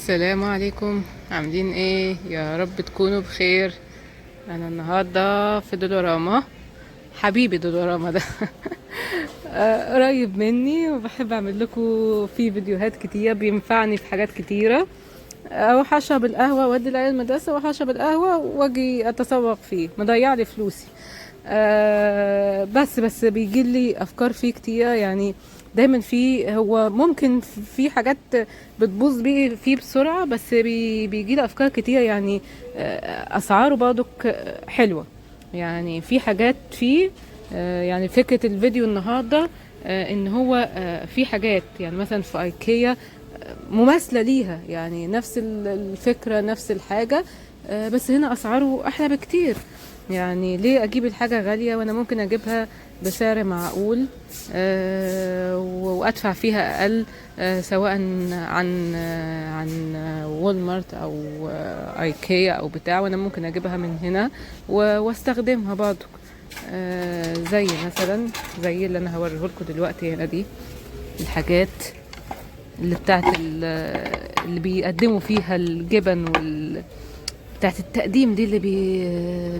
السلام عليكم، عاملين ايه؟ يا رب تكونوا بخير. انا النهارده في دودوراما، حبيبي دودوراما ده. قريب مني وبحب اعمل لكم فيه فيديوهات كتير، بينفعني في حاجات كتيره. اروح اشرب القهوه وادي العيال المدرسه، واروح اشرب القهوه واجي اتسوق فيه، مضيع لي فلوسي. بس بيجي لي افكار فيه كتير يعني. دايما فيه هو ممكن في حاجات بتبوظ بيه فيه بسرعه، بس بيجي لي افكار كتير يعني. اسعاره برضك حلوه يعني. في حاجات فيه يعني فكره الفيديو النهارده ان هو في حاجات يعني مثلا في ايكيا مماثلة ليها، يعني نفس الفكرة نفس الحاجة. بس هنا أسعاره أحلى بكتير. يعني ليه أجيب الحاجة غالية وأنا ممكن أجيبها بسعر معقول وأدفع فيها أقل، سواء عن وول مارت أو أيكيا أو بتاع، وأنا ممكن أجيبها من هنا واستخدمها برضو. زي مثلا زي اللي أنا هوريه لكم دلوقتي هنا، دي الحاجات اللي اللي بيقدموا فيها الجبن بتاعت التقديم دي، اللي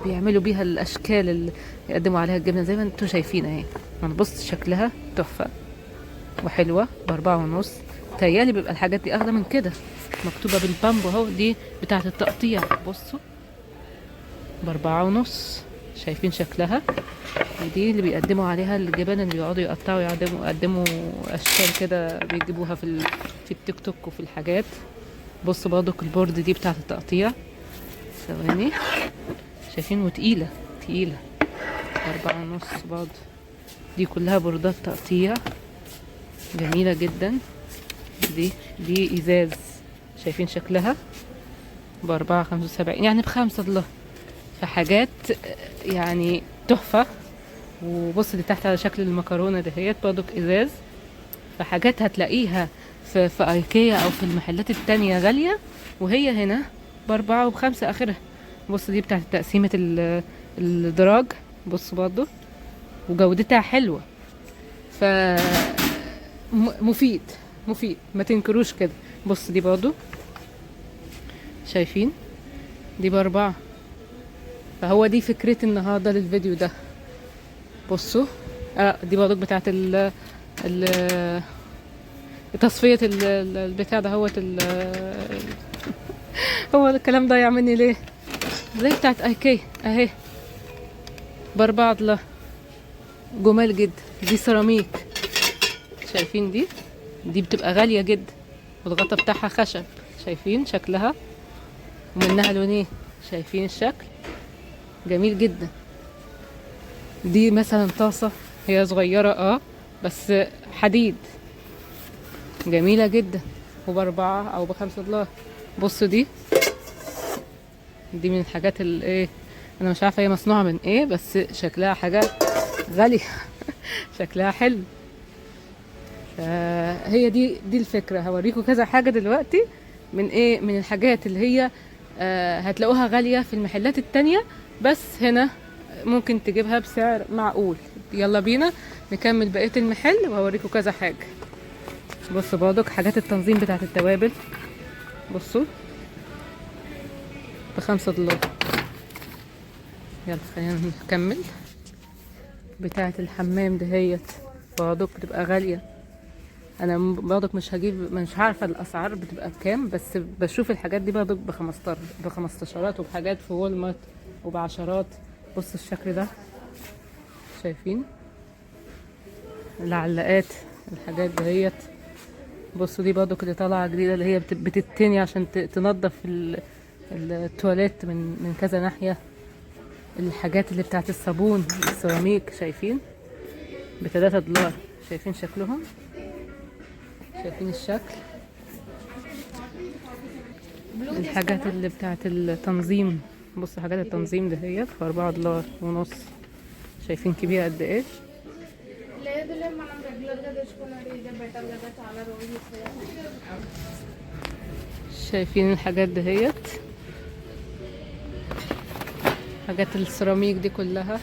بيعملوا بيها الاشكال اللي يقدموا عليها الجبنه، زي ما انتم شايفين اهي. انا بص شكلها تحفه وحلوه، ب4.5. تهيالي بيبقى الحاجات دي اغلى من كده. مكتوبه بالبامبو اهو، دي بتاعت التقطيع، بصوا ب4.5. شايفين شكلها؟ ودي اللي بيقدموا عليها الجبن، اللي بيقعدوا يقطعوا يقدموا اشكال كده، بيجيبوها في التيك توك وفي الحاجات. بصوا برضك البورد دي بتاعت التقطيع. ثواني، شايفين؟ وتقيلة تقيلة، 4.5 برضه. دي كلها بوردات تقطيع جميلة جدا. دي ازاز، شايفين شكلها؟ ب4.75 يعني ب5 دولار. فحاجات يعني تحفة. وبص اللي تحت على شكل المكرونة دهيت برضك ازاز. فحاجات هتلاقيها في ايكيا او في المحلات التانية غالية، وهي هنا ب4 و5 اخرها. بص دي بتاعت تقسيمة الدراج، بص برضو، وجودتها حلوة. ف مفيد مفيد، ما تنكروش كده. بص دي برضو، شايفين؟ دي ب4. فهو دي فكرتي النهارده للفيديو ده. بصوا، دي برضو بتاعت ال تصفية البتاع ده، هو الكلام ضايع مني ليه؟ زي بتاعت ايكي اهي، ب4 دولار. جمال جدا. دي سيراميك، شايفين؟ دي بتبقى غالية جدا، والغطا بتاعها خشب. شايفين شكلها؟ ومنها لونين، شايفين الشكل؟ جميل جدا. دي مثلا طاسة، هي صغيرة بس حديد، جميلة جدا، وب4 او ب5 دولار. بصوا دي من الحاجات اللي ايه، انا مش عارفة هي مصنوعة من ايه، بس شكلها حاجة غالية. شكلها حلو. فهي دي الفكرة. هوريكم كذا حاجة دلوقتي من ايه، من الحاجات اللي هي هتلاقوها غالية في المحلات التانية، بس هنا ممكن تجيبها بسعر معقول. يلا بينا نكمل بقية المحل وهوريكم كذا حاجة. بصوا برضك حاجات التنظيم بتاعت التوابل، بصوا ب5 دولار. يلا خلينا نكمل. بتاعت الحمام دهيت برضك بتبقى غالية. انا برضك مش عارفه الاسعار بتبقى بكام، بس بشوف الحاجات دي برضك ب15 وبحاجات في وول مارت وب10. بص الشكل ده، شايفين؟ العلاقات، الحاجات دهيت. بصوا دي برضك اللي طالعه جديده، اللي هي بتتني عشان تنظف التواليت من كذا ناحيه. الحاجات اللي بتاعت الصابون السيراميك، شايفين؟ ب3 دولار. شايفين شكلهم؟ شايفين الشكل؟ الحاجات اللي بتاعت التنظيم، بص حاجات التنظيم دهيت ب4.5 دولار. شايفين كبيرة قد ايه؟ شايفين الحاجات دهيت، حاجات السيراميك دي كلها،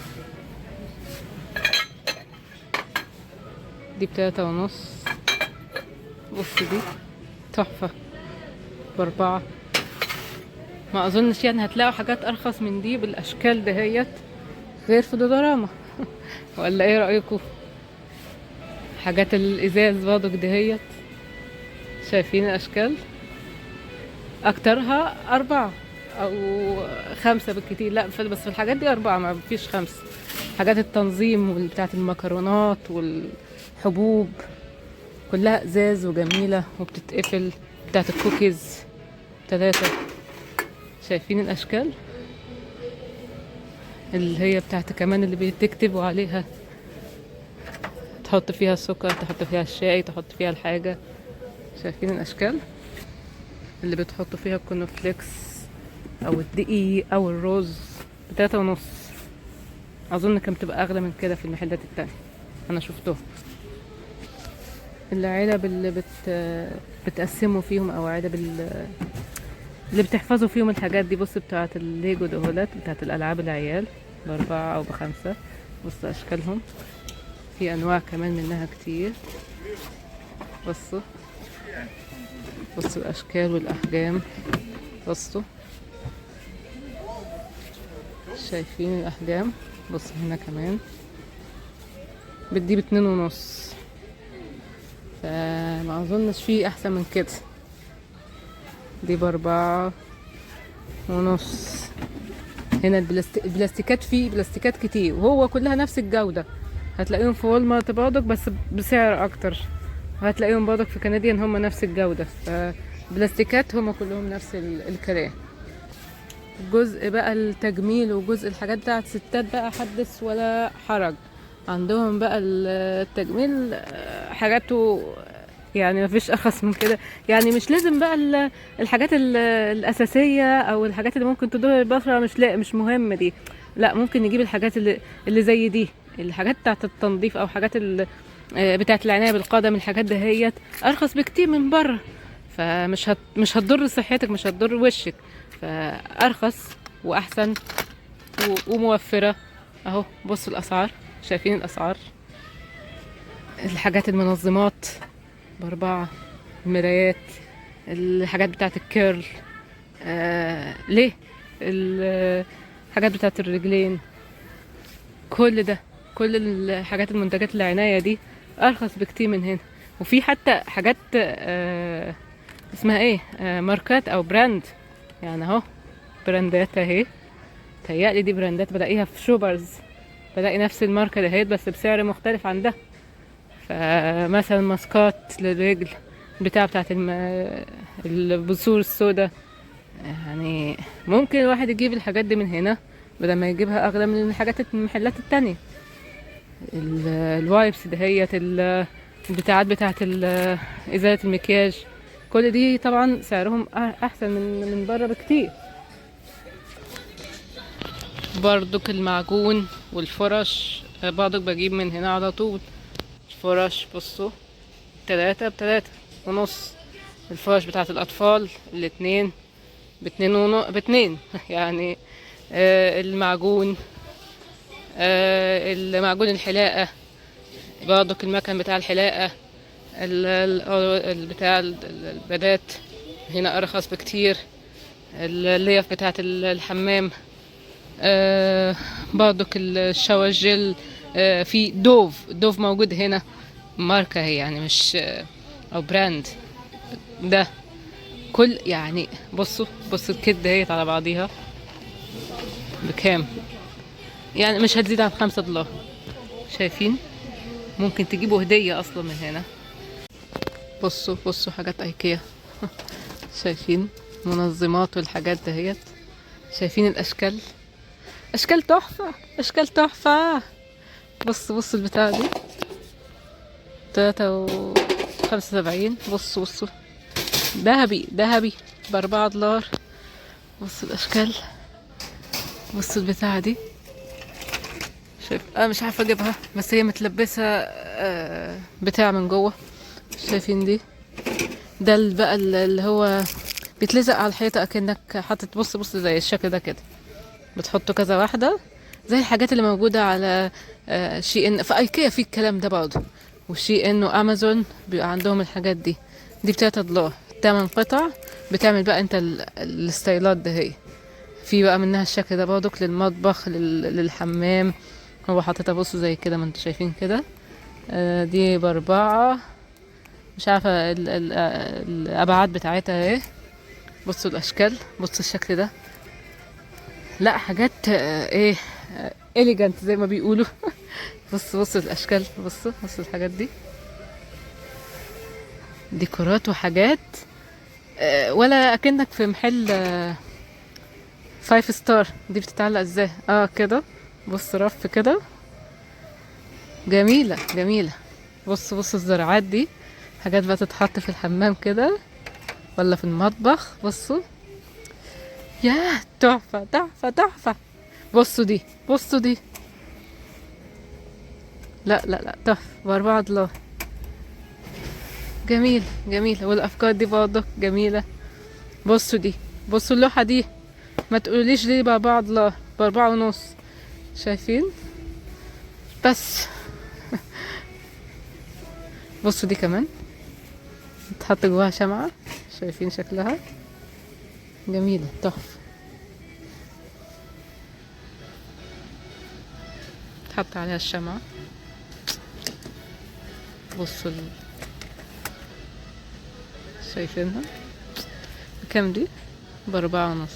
دي ب3.5. بص دي تحفة، ب4. ما اظنش يعني هتلاقوا حاجات ارخص من دي بالاشكال دهيت غير في دودوراما. ولا ايه رأيكم؟ حاجات الازاز برضو دهيت، شايفين الاشكال؟ اكترها 4 او 5 بالكتير. لا بس في الحاجات دي 4، ما فيش 5. حاجات التنظيم والبتاعت المكرونات والحبوب كلها ازاز وجميلة وبتتقفل. بتاعت الكوكيز 3. شايفين الاشكال اللي هي بتاعت كمان اللي بتكتبوا عليها، تحط فيها السكر، تحط فيها الشاي، تحط فيها الحاجة. شايفين الاشكال اللي بتحطوا فيها الكونفليكس او الدقيق او الرز ب3.5. اظن كانت بتبقى اغلى من كده في المحلات التانية، انا شفتهم. العلب اللي بتقسموا فيهم، او علب اللي بتحفظوا فيهم الحاجات دي. بص بتاعت الليجو دهولات، بتاعت الالعاب العيال ب4 او ب5. بص اشكالهم، في انواع كمان منها كتير. بصوا الاشكال والاحجام. بصوا شايفين الاحجام. بصوا هنا كمان بدي ب2.5. فما اظنش فيه احسن من كده. دي ب4.5. هنا البلاستيكات، فيه بلاستيكات كتير وهو كلها نفس الجودة. هتلاقيهم في والمارت برضك بس بسعر اكتر، وهتلاقيهم برضك في كنديان هم نفس الجودة. فبلاستيكات هم كلهم نفس الكلام. جزء بقى التجميل وجزء الحاجات بتاعت ستات بقى حدث ولا حرج. عندهم بقى التجميل حاجاته يعني مفيش ارخص من كده. يعني مش لازم بقى الحاجات الاساسيه او الحاجات اللي ممكن تضر البشره، مش مهم دي. لا، ممكن نجيب الحاجات اللي زي دي، الحاجات بتاعت التنظيف او حاجات بتاعت العنايه بالقدم. الحاجات دهيت ارخص بكتير من بره، مش هتضر صحتك، مش هتضر وشك. فارخص واحسن وموفره. اهو بصوا الاسعار، شايفين الاسعار. الحاجات المنظمات ب4. المرايات، الحاجات بتاعت الكيرل، ليه الحاجات بتاعت الرجلين، كل كل الحاجات المنتجات العناية دي ارخص بكتير من هنا. وفي حتى حاجات اسمها ايه، ماركات او براند. يعني اهو براندات اهي، تهيألي دي براندات بلاقيها في شوبرز، بلاقي نفس الماركة دهيت بس بسعر مختلف عن ده. فمثلا ماسكات للرجل بتاعت البثور السوداء. يعني ممكن الواحد يجيب الحاجات دي من هنا بدل ما يجيبها اغلى من الحاجات المحلات التانية. الوايبس دهيت، البتاعات بتاعت ازالة المكياج، كل دي طبعا سعرهم احسن من بره بكتير. برضك المعجون والفرش برضك بجيب من هنا على طول. الفرش بصوا 3 ب3.5. الفرش بتاعت الأطفال الاتنين ب2 يعني المعجون، المعجون الحلاقة برضك، المكان بتاع الحلاقة، بتاع البنات هنا أرخص بكتير. الليف بتاعت الحمام، برضك الشاور جل. في دوف موجود هنا، ماركة هي يعني مش او براند ده. كل يعني بصوا الكت دهيت على بعضيها بكام؟ يعني مش هتزيد عن $5. شايفين؟ ممكن تجيبوا هدية اصلا من هنا. بصوا حاجات ايكيا. شايفين منظمات والحاجات دهيت؟ شايفين الاشكال؟ اشكال تحفة. بصوا البتاع دي 3.75. بصوا ذهبي ب$4. بصوا الاشكال، بصوا البتاعة دي. شايف؟ مش عارفة اجيبها بس هي متلبسة بتاع من جوه. شايفين دي؟ ده بقى اللي هو بيتلزق على الحيطة اكنك حاطط. بص زي الشكل ده كده، بتحطوا كذا واحدة زي الحاجات اللي موجودة على شي ان في ايكيا. في الكلام ده برضه، وشي ان وامازون بيبقى عندهم الحاجات دي $3. 8 قطع بتعمل بقى انت الستايلات ده. هي في بقى منها الشكل ده برضك للمطبخ، للحمام. هو حاططها بصوا زي كده ما انتوا شايفين كده. دي ب4. مش عارفة الابعاد بتاعتها ايه. بصوا الاشكال، بصوا الشكل ده. لا حاجات ايه اليجانت زي ما بيقولوا. بصوا الاشكال، بصوا الحاجات دي ديكورات وحاجات. ولا اكنك في محل 5 ستار. دي بتتعلق ازاي كده. بص رف كده، جميلة جميلة. بصوا الزراعات دي حاجات بقى تتحط في الحمام كده ولا في المطبخ. بصوا يا تحفة تحفة تحفة. بصوا دي لا تحفة ب4 دولار. جميلة والافكار دي برضه جميلة. بصوا دي، بصوا اللوحة دي. ما تقوليش ليه ب4 دولار، ب4.5. شايفين بس. بصوا دي كمان تحط جواها شمعة. شايفين شكلها جميلة تحفة. تحط عليها الشمعة. بصوا شايفينها بكام دي؟ ب4.5.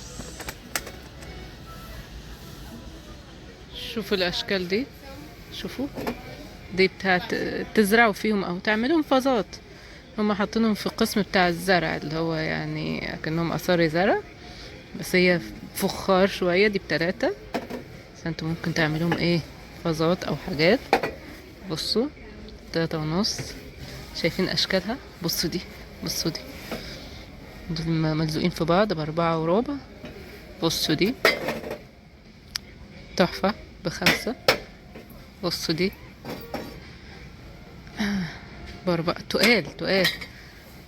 شوفوا الاشكال دي، شوفوا دي بتاعت تزرعوا فيهم او تعملوا فازات. هم حاطينهم في القسم بتاع الزرع اللي هو يعني اكنهم اثار زرع، بس هي فخار شوية. دي ب3. فانتوا ممكن تعملوهم ايه فازات او حاجات. بصوا 3.5. شايفين اشكالها. بصوا دي دول ملزوقين في بعض ب4.25. بصوا دي تحفة ب5. بصوا دي تقال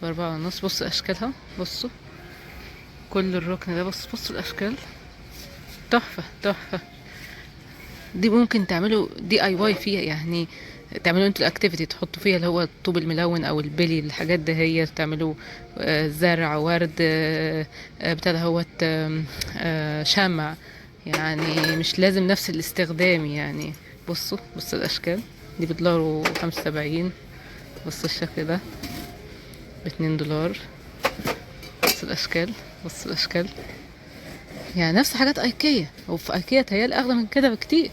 ب4.5. بصوا اشكالها. بصوا كل الركن ده. بصوا الاشكال تحفة. دي ممكن تعملوا DIY فيها، يعني تعملوا انتوا الاكتيفيتي، تحطوا فيها اللي هو الطوب الملون او البلي. الحاجات ده هي تعملوا زرع ورد بتاع ده هو شمع. يعني مش لازم نفس الاستخدام يعني. بصوا الاشكال دي ب$1.75. بصوا الشكل ده ب$2. بصوا الاشكال يعني نفس حاجات ايكيا. وفي ايكيا تهيألي اغلى من كده بكتير،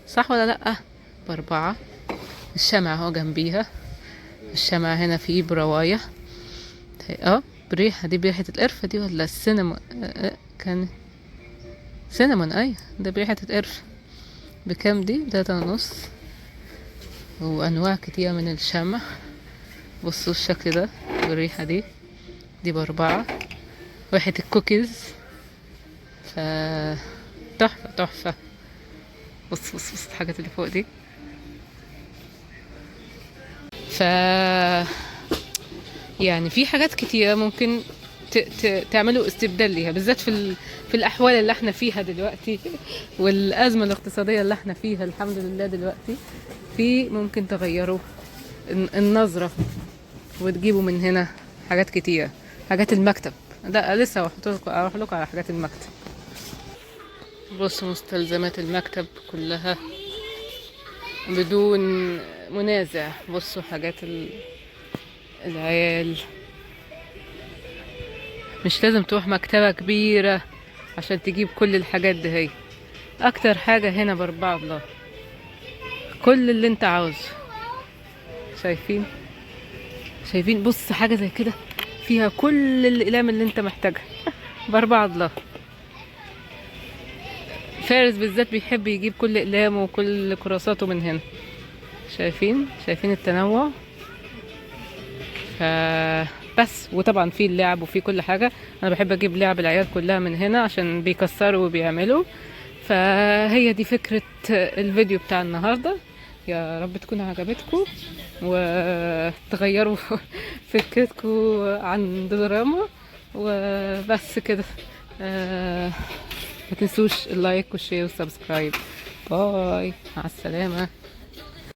صح ولا لأ؟ ب4. الشمعة اهو جنبيها. الشمعة هنا في برواية بريحة. دي بريحة القرفة دي ولا السينما؟ كان سينمون. اي ده بريحة القرفة. بكام دي؟ ب3.5. وانواع كتيرة من الشمع. بصوا الشكل ده بالريحة دي ب4. ريحة الكوكيز. تحفة. بص الحاجات اللي فوق دي. يعني في حاجات كتيرة ممكن تعملوا استبدال ليها، بالذات في الأحوال اللي احنا فيها دلوقتي والأزمة الاقتصادية اللي احنا فيها الحمد لله دلوقتي. ممكن تغيروا النظرة وتجيبوا من هنا حاجات كتيرة. حاجات المكتب ده لسه اروح لكم على حاجات المكتب. بصوا مستلزمات المكتب كلها بدون منازع. بصوا حاجات العيال. مش لازم تروح مكتبة كبيرة عشان تجيب كل الحاجات دي. هي اكتر حاجة هنا ب$4. كل اللي انت عاوزه. شايفين بص حاجة زي كده فيها كل الأقلام اللي انت محتاجها ب$4. فارس بالذات بيحب يجيب كل أقلامه وكل كراساته من هنا. شايفين التنوع. بس وطبعا في اللعب وفي كل حاجة. انا بحب اجيب لعب العيال كلها من هنا عشان بيكسروا وبيعملوا. فهي دي فكرة الفيديو بتاع النهاردة. يا رب تكون عجبتكم وتغيروا فكرتكم عن دراما. وبس كده. ما تنسوش اللايك والشير والسبسكرايب. باي، مع السلامة.